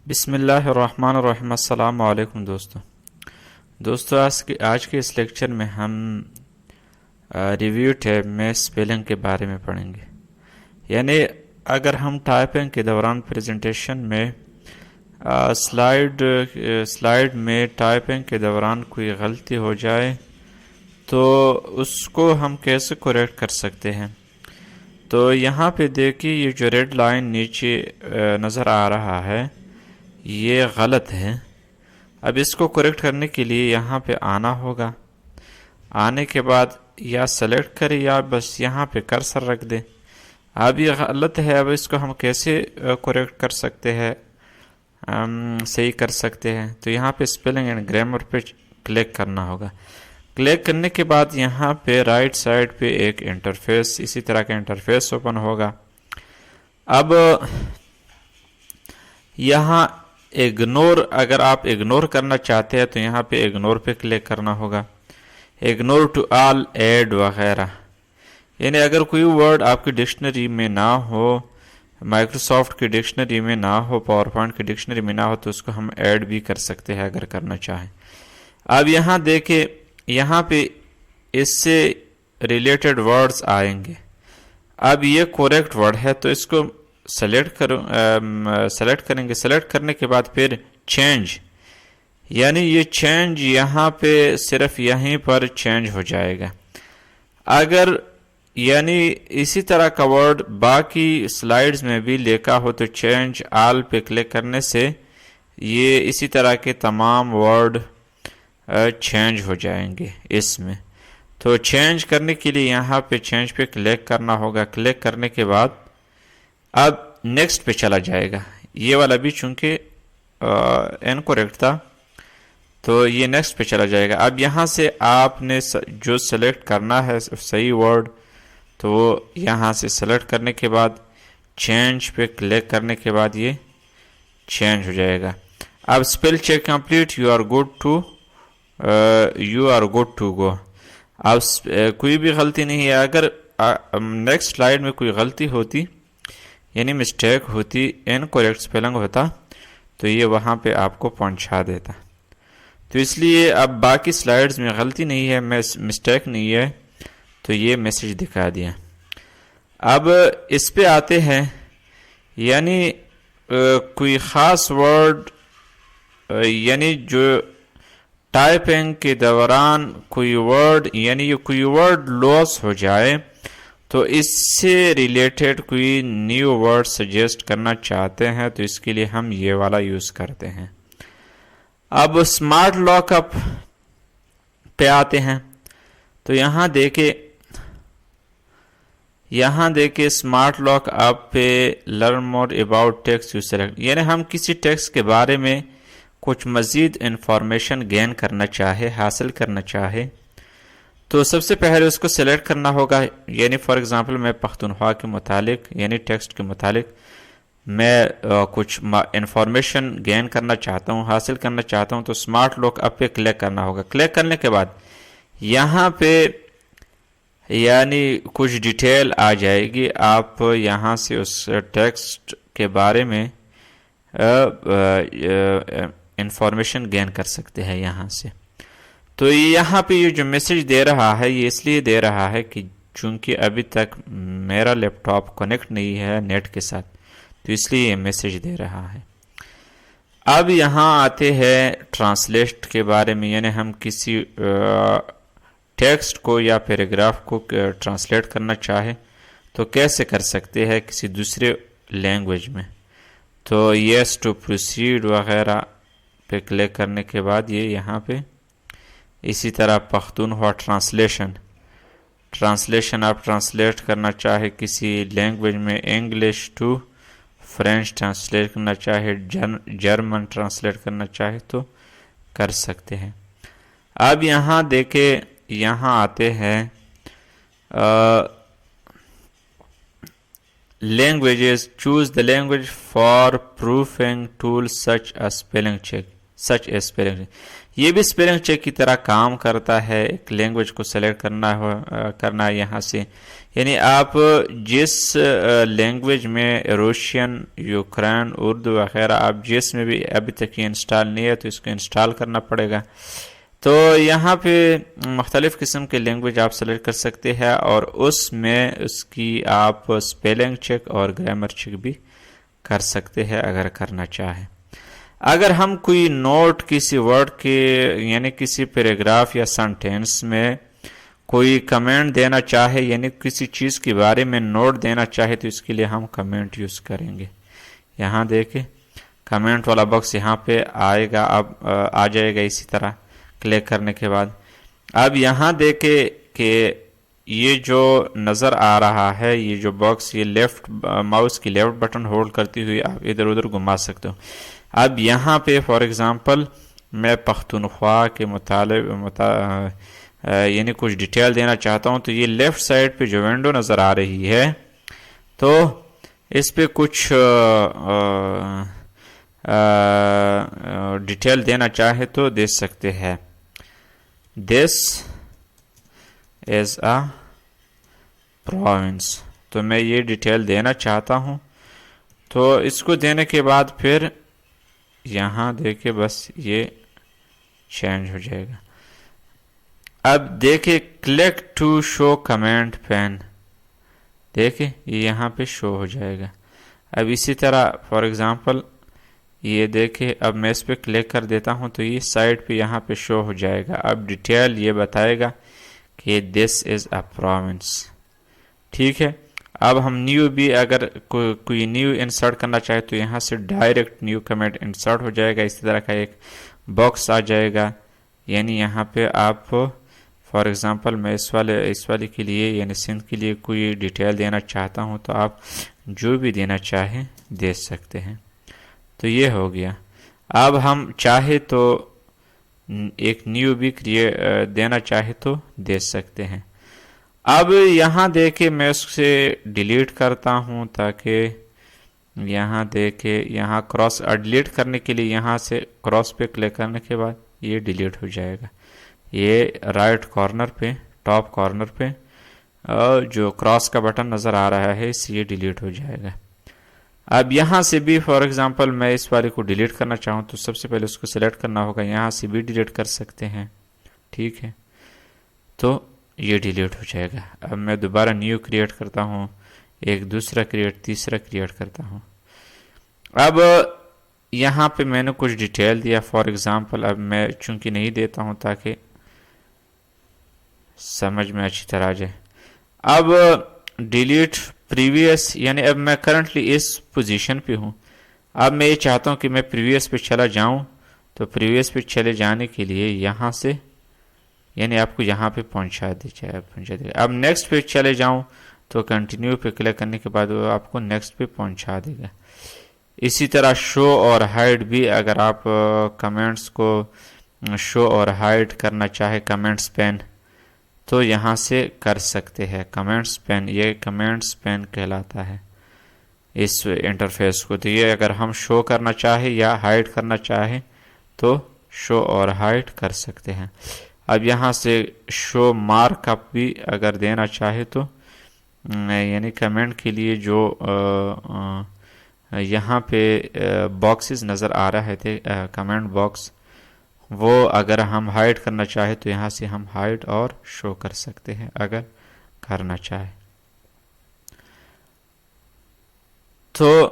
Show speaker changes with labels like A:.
A: بسم اللہ الرحمن الرحیم۔ السلام علیکم دوستو آج کے اس لیکچر میں ہم ریویو ٹیب میں سپیلنگ کے بارے میں پڑھیں گے۔ یعنی اگر ہم ٹائپنگ کے دوران پریزنٹیشن میں سلائیڈ میں ٹائپنگ کے دوران کوئی غلطی ہو جائے تو اس کو ہم کیسے کریکٹ کر سکتے ہیں۔ تو یہاں پہ دیکھیے یہ جو ریڈ لائن نیچے نظر آ رہا ہے یہ غلط ہے۔ اب اس کو کریکٹ کرنے کے لیے یہاں پہ آنا ہوگا، آنے کے بعد یا سلیکٹ کریں یا بس یہاں پہ کرسر رکھ دیں۔ اب یہ غلط ہے، اب اس کو ہم کیسے کریکٹ کر سکتے ہیں، صحیح کر سکتے ہیں۔ تو یہاں پہ اسپیلنگ اینڈ گرامر پہ کلک کرنا ہوگا۔ کلک کرنے کے بعد یہاں پہ رائٹ سائڈ پہ ایک انٹرفیس، اسی طرح کا انٹرفیس اوپن ہوگا۔ اب یہاں اگنور، اگر آپ اگنور کرنا چاہتے ہیں تو یہاں پہ اگنور پہ کلک کرنا ہوگا۔ اگنور ٹو آل، ایڈ وغیرہ، یعنی اگر کوئی ورڈ آپ کی ڈکشنری میں نہ ہو، مائکروسافٹ کی ڈکشنری میں نہ ہو، پاور پوائنٹ کی ڈکشنری میں نہ ہو تو اس کو ہم ایڈ بھی کر سکتے ہیں اگر کرنا چاہیں۔ اب یہاں دیکھیں، یہاں پہ اس سے ریلیٹڈ ورڈز آئیں گے۔ اب یہ کریکٹ ورڈ ہے تو اس کو سلیکٹ کریں گے۔ سلیکٹ کرنے کے بعد پھر چینج، یعنی یہ چینج یہاں پہ صرف یہیں پر چینج ہو جائے گا۔ اگر یعنی اسی طرح کا ورڈ باقی سلائیڈز میں بھی لکھا ہو تو چینج آل پہ کلک کرنے سے یہ اسی طرح کے تمام ورڈ چینج ہو جائیں گے اس میں۔ تو چینج کرنے کے لیے یہاں پہ چینج پہ کلک کرنا ہوگا۔ کلک کرنے کے بعد اب نیکسٹ پہ چلا جائے گا۔ یہ والا بھی چونکہ انکریکٹ تھا تو یہ نیکسٹ پہ چلا جائے گا۔ اب یہاں سے آپ نے جو سلیکٹ کرنا ہے صحیح ورڈ تو وہ یہاں سے سلیکٹ کرنے کے بعد چینج پہ کلک کرنے کے بعد یہ چینج ہو جائے گا۔ اب spell check complete, you are good to go. اب کوئی بھی غلطی نہیں ہے۔ اگر نیکسٹ سلائیڈ میں کوئی غلطی ہوتی، یعنی مسٹیک ہوتی، انکریکٹ سپیلنگ ہوتا تو یہ وہاں پہ آپ کو پہنچا دیتا۔ تو اس لیے اب باقی سلائیڈز میں غلطی نہیں ہے، مسٹیک نہیں ہے، تو یہ میسج دکھا دیا۔ اب اس پہ آتے ہیں، یعنی کوئی خاص ورڈ، یعنی جو ٹائپنگ کے دوران کوئی ورڈ، یعنی یہ کوئی ورڈ لاس ہو جائے تو اس سے ریلیٹڈ کوئی نیو ورڈ سجیسٹ کرنا چاہتے ہیں تو اس کے لیے ہم یہ والا یوز کرتے ہیں۔ اب اسمارٹ لاک اپ پہ آتے ہیں تو یہاں دیکھیں اسمارٹ لاک اپ پہ learn more about text you select, یعنی ہم کسی ٹیکسٹ کے بارے میں کچھ مزید انفارمیشن گین کرنا چاہے، حاصل کرنا چاہے تو سب سے پہلے اس کو سلیکٹ کرنا ہوگا۔ یعنی فار ایگزامپل میں پختونخوا کے متعلق، یعنی ٹیکسٹ کے متعلق میں کچھ انفارمیشن گین کرنا چاہتا ہوں، حاصل کرنا چاہتا ہوں تو اسمارٹ لاک اپ پہ کلک کرنا ہوگا۔ کلک کرنے کے بعد یہاں پہ یعنی کچھ ڈیٹیل آ جائے گی، آپ یہاں سے اس ٹیکسٹ کے بارے میں انفارمیشن گین کر سکتے ہیں یہاں سے۔ تو یہاں پہ یہ جو میسج دے رہا ہے یہ اس لیے دے رہا ہے کہ چونکہ ابھی تک میرا لیپ ٹاپ کنیکٹ نہیں ہے نیٹ کے ساتھ، تو اس لیے یہ میسج دے رہا ہے۔ اب یہاں آتے ہیں ٹرانسلیٹ کے بارے میں، یعنی ہم کسی ٹیکسٹ کو یا پیراگراف کو ٹرانسلیٹ کرنا چاہے تو کیسے کر سکتے ہیں کسی دوسرے لینگویج میں۔ تو یس ٹو پروسیڈ وغیرہ پہ کلک کرنے کے بعد یہ یہاں پہ اسی طرح پختونخوا ٹرانسلیشن آپ ٹرانسلیٹ کرنا چاہے کسی لینگویج میں، انگلش ٹو فرینچ ٹرانسلیٹ کرنا چاہے، جرمن ٹرانسلیٹ کرنا چاہے تو کر سکتے ہیں۔ اب یہاں دیکھیں، یہاں آتے ہیں languages, choose the language for proofing tool such a spelling check, such a spelling یہ بھی اسپیلنگ چیک کی طرح کام کرتا ہے. ایک لینگویج کو سلیکٹ کرنا ہے یہاں سے, یعنی آپ جس لینگویج میں روشین, یوکرین, اردو وغیرہ آپ جس میں بھی ابھی تک یہ انسٹال نہیں ہے تو اس کو انسٹال کرنا پڑے گا. تو یہاں پہ مختلف قسم کے لینگویج آپ سلیکٹ کر سکتے ہیں اور اس میں اس کی آپ اسپیلنگ چیک اور گرامر چیک بھی کر سکتے ہیں اگر کرنا چاہیں. اگر ہم کوئی نوٹ کسی ورڈ کے یعنی کسی پیراگراف یا سنٹینس میں کوئی کمنٹ دینا چاہے, یعنی کسی چیز کے بارے میں نوٹ دینا چاہے, تو اس کے لیے ہم کمنٹ یوز کریں گے. یہاں دیکھیں کمنٹ والا باکس یہاں پہ آئے گا, اب آ جائے گا اسی طرح کلک کرنے کے بعد. اب یہاں دیکھیں کہ یہ جو نظر آ رہا ہے یہ جو باکس, یہ لیفٹ ماؤس کی لیفٹ بٹن ہولڈ کرتی ہوئی آپ ادھر ادھر گھما سکتے ہو. اب یہاں پہ فار ایگزامپل میں پختونخوا کے یعنی کچھ ڈیٹیل دینا چاہتا ہوں, تو یہ لیفٹ سائڈ پہ جو ونڈو نظر آ رہی ہے تو اس پہ کچھ ڈیٹیل دینا چاہے تو دے سکتے ہیں. This is a province, تو میں یہ ڈیٹیل دینا چاہتا ہوں. تو اس کو دینے کے بعد پھر یہاں دیکھیں بس یہ چینج ہو جائے گا. اب دیکھیں click to show comment pane, دیکھیں یہ یہاں پہ شو ہو جائے گا. اب اسی طرح فار ایگزامپل یہ دیکھیں اب میں اس پہ کلک کر دیتا ہوں تو یہ سائڈ پہ یہاں پہ شو ہو جائے گا. اب ڈیٹیل یہ بتائے گا کہ دس از اے پروونس. ٹھیک ہے, اب ہم نیو بھی اگر کوئی نیو انسرٹ کرنا چاہے تو یہاں سے ڈائریکٹ نیو کمنٹ انسرٹ ہو جائے گا. اسی طرح کا ایک باکس آ جائے گا, یعنی یہاں پہ آپ فار ایگزامپل میں اس والے کے لیے یعنی سندھ کے لیے کوئی ڈیٹیل دینا چاہتا ہوں تو آپ جو بھی دینا چاہیں دے سکتے ہیں. تو یہ ہو گیا. اب ہم چاہے تو ایک نیو بھی دینا چاہے تو دے سکتے ہیں. اب یہاں دیکھیں میں اس سے ڈیلیٹ کرتا ہوں تاکہ یہاں دیکھیں یہاں کراس ڈیلیٹ کرنے کے لیے یہاں سے کراس پہ کلک کرنے کے بعد یہ ڈیلیٹ ہو جائے گا. یہ رائٹ کارنر پہ ٹاپ کارنر پہ جو کراس کا بٹن نظر آ رہا ہے اس سے یہ ڈیلیٹ ہو جائے گا. اب یہاں سے بھی فار ایگزامپل میں اس والے کو ڈیلیٹ کرنا چاہوں تو سب سے پہلے اس کو سلیکٹ کرنا ہوگا. یہاں سے بھی ڈیلیٹ کر سکتے ہیں. ٹھیک ہے, تو یہ ڈیلیٹ ہو جائے گا. اب میں دوبارہ نیو کریٹ کرتا ہوں, ایک دوسرا تیسرا کریٹ کرتا ہوں. اب یہاں پہ میں نے کچھ ڈیٹیل دیا فار ایگزامپل, اب میں چونکہ نہیں دیتا ہوں تاکہ سمجھ میں اچھی طرح آ جائے. اب ڈیلیٹ پریویس, یعنی اب میں کرنٹلی اس پوزیشن پہ ہوں. اب میں یہ چاہتا ہوں کہ میں پریویس پہ چلا جاؤں, تو پریویس پہ چلے جانے کے لیے یہاں سے یعنی آپ کو یہاں پہ پہنچا دے. اب نیکسٹ پہ چلے جاؤں تو کنٹینیو پہ کلک کرنے کے بعد وہ آپ کو نیکسٹ پہ پہنچا دے گا. اسی طرح شو اور ہائڈ بھی, اگر آپ کمنٹس کو شو اور ہائڈ کرنا چاہے کمنٹس پین تو یہاں سے کر سکتے ہیں. کمنٹس پین, یہ کمنٹس پین کہلاتا ہے اس انٹرفیس کو. تو یہ اگر ہم شو کرنا چاہے یا ہائڈ کرنا چاہیں تو شو اور ہائڈ کر سکتے ہیں. اب یہاں سے شو مارک اپ بھی اگر دینا چاہے تو یعنی کمنٹ کے لیے جو یہاں پہ باکسز نظر آ رہے تھے کمنٹ باکس, وہ اگر ہم ہائڈ کرنا چاہے تو یہاں سے ہم ہائڈ اور شو کر سکتے ہیں اگر کرنا چاہے. تو